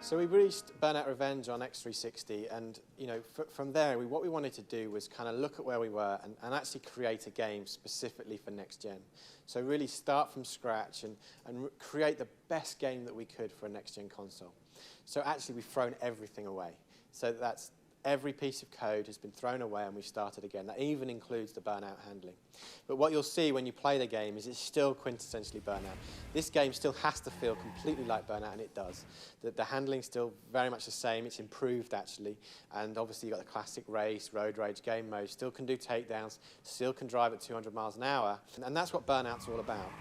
So we released Burnout Revenge on X360, and from there, what we wanted to do was kind of look at where we were and actually create a game specifically for next gen. So really start from scratch and create the best game that we could for a next gen console. So actually, we've thrown everything away. So that's every piece of code has been thrown away and we've started again. That even includes the burnout handling. But what you'll see when you play the game is it's still quintessentially Burnout. This game still has to feel completely like Burnout, and it does. The handling's still very much the same. It's improved, actually. And obviously, you've got the classic race, road rage game mode. Still can do takedowns, still can drive at 200 miles an hour. And that's what Burnout's all about.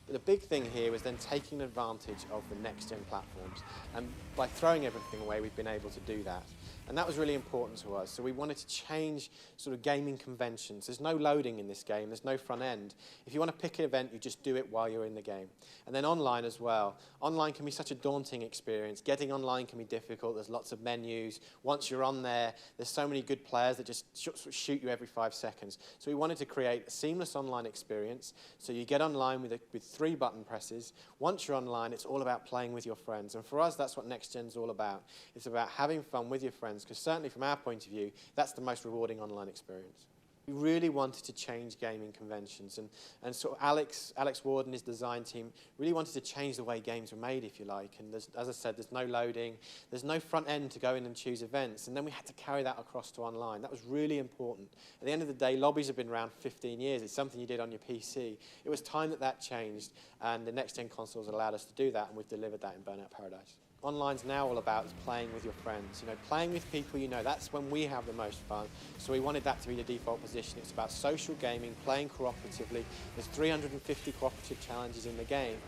But the big thing here was then taking advantage of the next-gen platforms. And by throwing everything away, we've been able to do that. And that was really important to us. So we wanted to change sort of gaming conventions. There's no loading in this game. There's no front end. If you want to pick an event, you just do it while you're in the game. And then online as well. Online can be such a daunting experience. Getting online can be difficult. There's lots of menus. Once you're on there, there's so many good players that just shoot you every 5 seconds. So we wanted to create a seamless online experience. So you get online with 3 button presses. Once you're online, it's all about playing with your friends. And for us, that's what Next Gen's all about. It's about having fun with your friends, because certainly from our point of view, that's the most rewarding online experience. We really wanted to change gaming conventions, and sort of Alex Ward and his design team really wanted to change the way games were made, if you like. And as I said, there's no loading, there's no front end to go in and choose events, and then we had to carry that across to online. That was really important. At the end of the day, lobbies have been around 15 years. It's something you did on your PC. It was time that changed, and the next-gen consoles allowed us to do that, and we've delivered that in Burnout Paradise. Online's now all about is playing with your friends, playing with people that's when we have the most fun. So we wanted that to be the default position. It's about social gaming, playing cooperatively. There's 350 cooperative challenges in the game.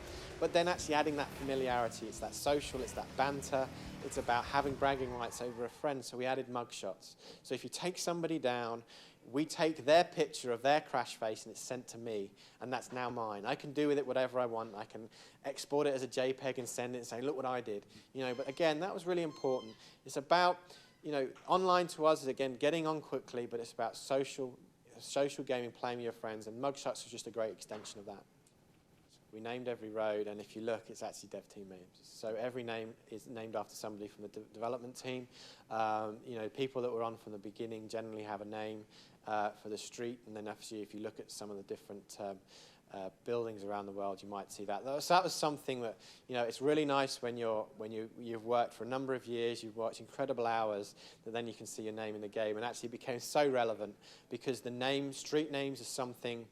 But then actually adding that familiarity, it's that social, it's that banter, it's about having bragging rights over a friend, so we added mugshots. So if you take somebody down, we take their picture of their crash face and it's sent to me, and that's now mine. I can do with it whatever I want. I can export it as a JPEG and send it and say, look what I did. But again, that was really important. It's about, online to us is, again, getting on quickly, but it's about social gaming, playing with your friends, and mugshots was just a great extension of that. We named every road, and if you look, it's actually dev team names. So every name is named after somebody from the development team. People that were on from the beginning generally have a name for the street, and then actually, if you look at some of the different buildings around the world, you might see that. So that was something that, it's really nice when you've worked for a number of years, you've worked incredible hours, that then you can see your name in the game, and actually it became so relevant because the street names are something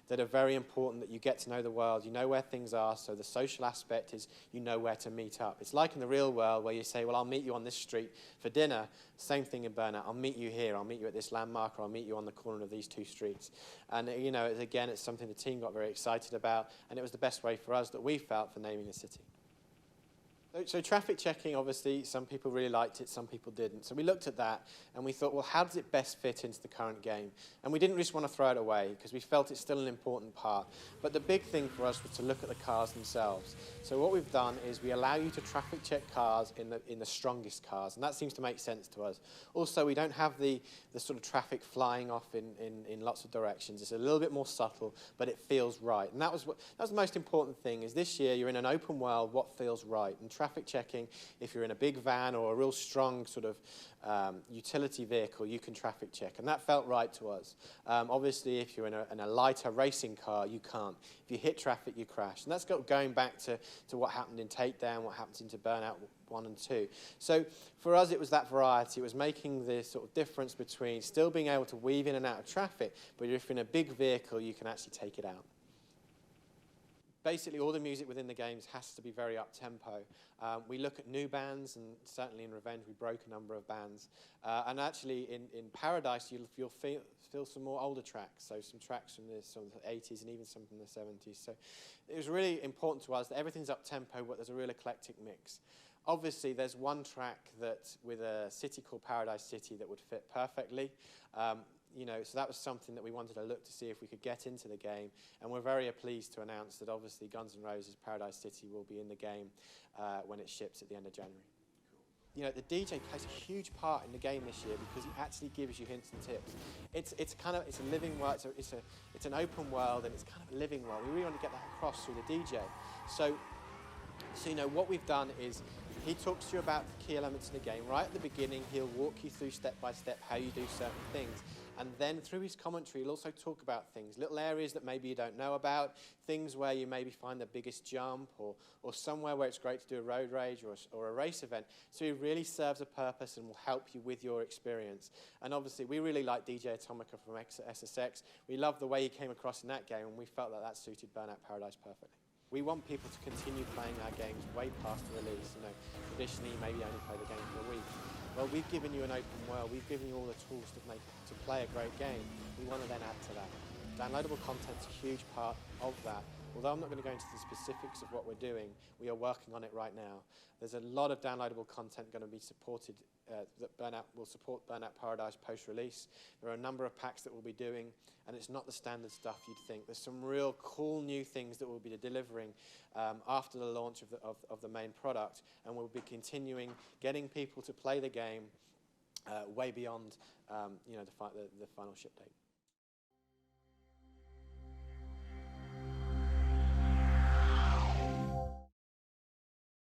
that are very important, that you get to know the world, you know where things are, so the social aspect is you know where to meet up. It's like in the real world where you say, well, I'll meet you on this street for dinner. Same thing in Burnout. I'll meet you here, I'll meet you at this landmark, or I'll meet you on the corner of these 2 streets. And again, it's something the team got very excited about, and it was the best way for us that we felt for naming a city. So traffic checking, obviously, some people really liked it, some people didn't. So we looked at that, and we thought, well, how does it best fit into the current game? And we didn't just want to throw it away, because we felt it's still an important part. But the big thing for us was to look at the cars themselves. So what we've done is we allow you to traffic check cars in the strongest cars, and that seems to make sense to us. Also, we don't have the sort of traffic flying off in lots of directions. It's a little bit more subtle, but it feels right. And that was the most important thing, is this year you're in an open world, what feels right? And traffic checking, if you're in a big van or a real strong sort of utility vehicle, you can traffic check, and that felt right to us. Obviously, if you're in a lighter racing car, you can't. If you hit traffic, you crash, and that's going back to what happened in Takedown, what happens into Burnout 1 and 2. So for us, it was that variety. It was making the sort of difference between still being able to weave in and out of traffic, but if you're in a big vehicle, you can actually take it out. Basically, all the music within the games has to be very up-tempo. We look at new bands, and certainly in Revenge, we broke a number of bands. And actually, in Paradise, you'll feel some more older tracks, so some tracks from the 80s and even some from the 70s. So it was really important to us that everything's up-tempo, but there's a real eclectic mix. Obviously, there's one track that, with a city called Paradise City, that would fit perfectly. So that was something that we wanted to look to see if we could get into the game, and we're very pleased to announce that obviously Guns N' Roses' Paradise City will be in the game when it ships at the end of January. The DJ plays a huge part in the game this year because he actually gives you hints and tips. It's a living world, it's an open world, and it's kind of a living world. We really want to get that across through the DJ. So what we've done is He talks to you about the key elements in the game. Right at the beginning, he'll walk you through step by step how you do certain things. And then through his commentary, he'll also talk about things, little areas that maybe you don't know about, things where you maybe find the biggest jump, or somewhere where it's great to do a road rage or a race event. So he really serves a purpose and will help you with your experience. And obviously, we really like DJ Atomica from SSX. We love the way he came across in that game, and we felt that suited Burnout Paradise perfectly. We want people to continue playing our games way past the release. You know, traditionally, maybe only play the game for a week. Well, we've given you an open world. We've given you all the tools to play a great game. We want to then add to that. Downloadable content's a huge part of that. Although I'm not going to go into the specifics of what we're doing, we are working on it right now. There's a lot of downloadable content going to be supported, that will support Burnout Paradise post-release. There are a number of packs that we'll be doing, and it's not the standard stuff you'd think. There's some real cool new things that we'll be delivering after the launch of the main product, and we'll be continuing getting people to play the game way beyond the final ship date.